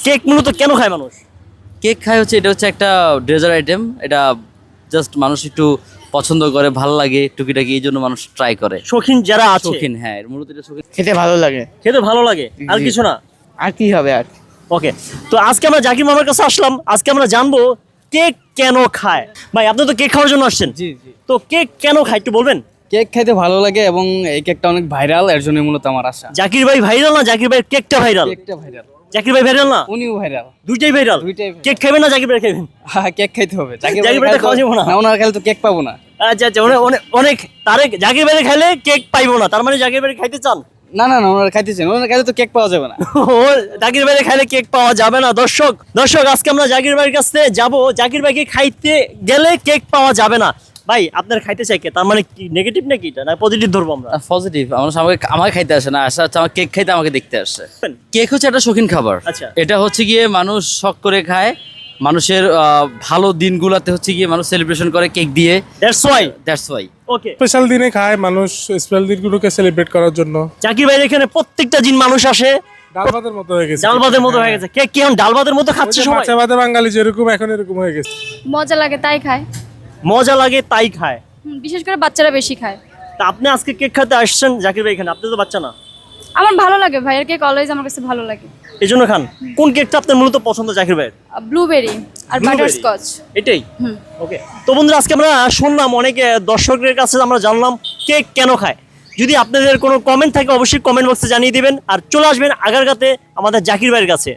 Cake মূলত কেন খায় মানুষ? কেক খায় হচ্ছে এটা হচ্ছে একটা ডেজার্ট আইটেম, এটা জাস্ট মানুষ একটু পছন্দ করে, ভালো লাগে টুকিটাকি, এই জন্য মানুষ ট্রাই করে। শৌখিন যারা আছে শৌখিন, হ্যাঁ, মূলত এটা শৌখিন। খেতে ভালো লাগে। খেতে ভালো লাগে, আর জি। কিছু না। আর কি হবে আর? ওকে, তো আজকে আমরা জাকির মামার কাছে আসলাম, আজকে আমরা জানবো কেক কেন খায়। ভাই আপনি তো কেক খাওয়ার জন্য আসছেন, জি জি, তো কেক কেন খায় একটু বলবেন? কেক খাইতে ভালো লাগে এবং এই কেকটা অনেক ভাইরাল, এর জন্য মূলত আমার আশা। জাকির ভাই ভাইরাল না জাকির ভাইয়ের কেকটা ভাইরাল? কেকটা ভাইরাল, জাকির ভাই ভাইরাল না? উনিও ভাইরাল। দুইটাই ভাইরাল। দুইটাই viral। কেক খাবেন না জাকির ভাই খাবেন? হ্যাঁ, কেক খাইতে হবে। জাকির ভাইটা খাওয়া যাবে না? ওনার খাইলে তো কেক পাবো না। আচ্ছা আচ্ছা, অনেক তারেক জাকির ভাই খাইলে কেক পাইবো না, তার মানে জাকির ভাই খাইতে চান? না না না, ওনার খাইতেছেন, ওনার খাইলে তো কেক পাওয়া যাবে না। ও, জাকির ভাই খাইলে কেক পাওয়া যাবে না। দর্শক আজকে আমরা জাকির ভাইয়ের কাছে যাব, জাকির ভাইকে খাইতে গেলে কেক পাওয়া যাবে না। ভাই আপনার খাইতে চাই কে, তার মানে কি নেগেটিভ নাকি এটা, না পজিটিভ ধরবো আমরা? পজিটিভ, মানুষ আমাকে খাইতে আসে না, আসা হচ্ছে আমার কেক খাইতে আমাকে দেখতে আসে। কেক হচ্ছে একটা শৌখিন খাবার। আচ্ছা। এটা হচ্ছে গিয়ে মানুষ শখ করে খায়, মানুষের ভালো দিনগুলোতে হচ্ছে গিয়ে মানুষ সেলিব্রেশন করে কেক দিয়ে। That's why. ওকে, স্পেশাল দিনে খায় মানুষ, স্পেশাল দিনগুলোকে সেলিব্রেট করার জন্য। জাকির ভাইয়ের এখানে প্রত্যেকটা দিন মানুষ আসে, ডাল ভাতের মতো হয়ে গেছে। ডাল ভাতের মতো হয়ে গেছে। কেক কি এখন ডাল ভাতের মতো খাচ্ছে সবাই? মাছে ভাতে বাঙালি যেরকম এখন এরকম হয়ে গেছে। মজা লাগে তাই খায়। মজা লাগে তাই খায়। বিশেষ করে বাচ্চারা বেশি খায়। তা আপনি আজকে কেক খেতে আসছেন জাকির ভাই এখানে, আপনি তো বাচ্চা না? আমার ভালো লাগে, ভাইয়ের কেক অলওয়েজ আমার কাছে ভালো লাগে। এই জন্য খান। কোন কেকটা আপনার মূলত পছন্দ জাকির ভাইয়ের? ব্লুবেরি আর বাটারস্কচ। এটাই। ওকে, তো বন্ধুরা আজকে আমরা শুনলাম অনেক দর্শকের কাছে, আমরা জানলাম কেক কেন খায়। যদি আপনাদের কোনো কমেন্ট থাকে অবশ্যই কমেন্ট বক্সে জানিয়ে দিবেন, আর চলে আসবেন আগারগাঁতে আমাদের জাকির ভাইয়ের কাছে।